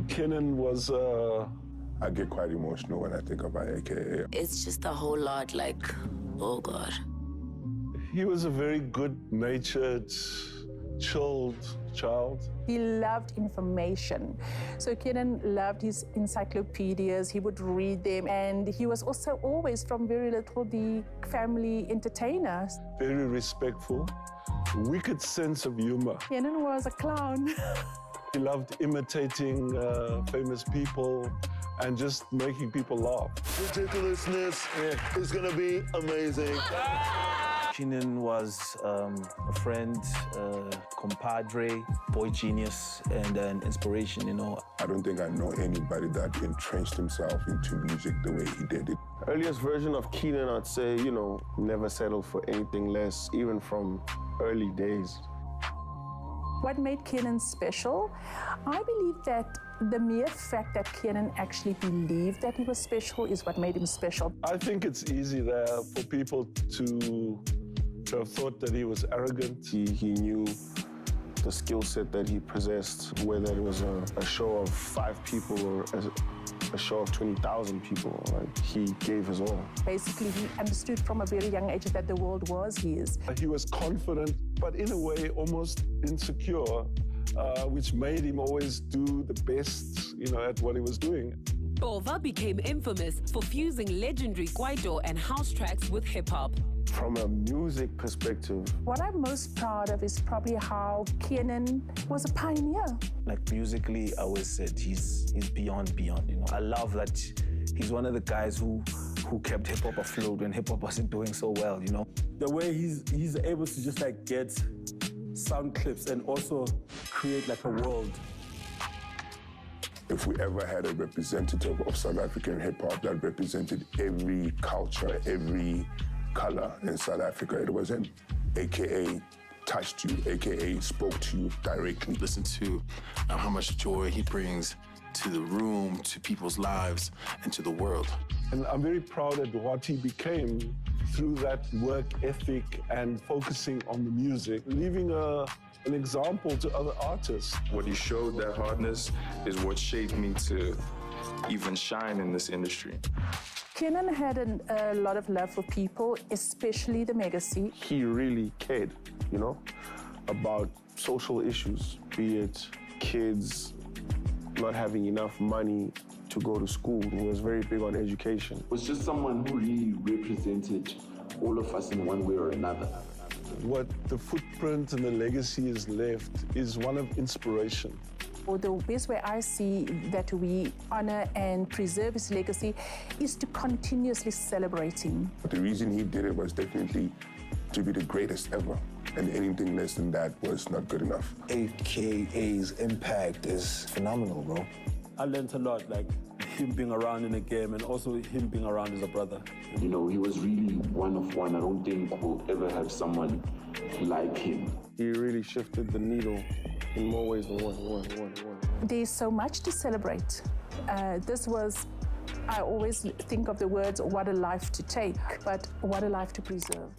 Kenan was... I get quite emotional when I think about AKA. It's just a whole lot like, oh God. He was a very good-natured, chilled child. He loved information. So Kenan loved his encyclopedias. He would read them. And he was also always, from very little, the family entertainer. Very respectful, wicked sense of humor. Kenan was a clown. He loved imitating famous people and just making people laugh. Ridiculousness is gonna be amazing. Kenan was a friend, compadre, boy genius, and an inspiration, you know. I don't think I know anybody that entrenched himself into music the way he did it. Earliest version of Kenan, I'd say, you know, never settled for anything less, even from early days. What made Kenan special? I believe that the mere fact that Kenan actually believed that he was special is what made him special. I think it's easy there for people to have thought that he was arrogant. He knew the skill set that he possessed, whether it was a show of 5 people or a show of 20,000 people. Like, he gave his all. Basically, he understood from a very young age that the world was his. He was confident, but in a way almost insecure, which made him always do the best, you know, at what he was doing. Bova became infamous for fusing legendary Kwaito and house tracks with hip-hop. From a music perspective, what I'm most proud of is probably how Kenan was a pioneer. Like, musically, I always said he's beyond, you know. I love that he's one of the guys who kept hip-hop afloat when hip-hop wasn't doing so well, you know. The way he's able to just like get sound clips and also create like a world. If we ever had a representative of South African hip-hop that represented every culture, every color in South Africa, it was him. AKA touched you, AKA spoke to you directly. Listen to how much joy he brings to the room, to people's lives, and to the world. And I'm very proud at what he became through that work ethic and focusing on the music, leaving an example to other artists. What he showed, that hardness, is what shaped me to even shine in this industry. Kenan had a lot of love for people, especially the Megacy. He really cared, you know, about social issues, be it kids not having enough money to go to school. He was very big on education. Was just someone who really represented all of us in one way or another. What the footprint and the legacy is left is one of inspiration. Or the best way I see that we honor and preserve his legacy is to continuously celebrate him. But the reason he did it was definitely to be the greatest ever. And anything less than that was not good enough. AKA's impact is phenomenal, bro. I learned a lot, like him being around in the game and also him being around as a brother. You know, he was really one of one. I don't think we'll ever have someone like him. He really shifted the needle in more ways than one. There's so much to celebrate. I always think of the words, what a life to take, but what a life to preserve.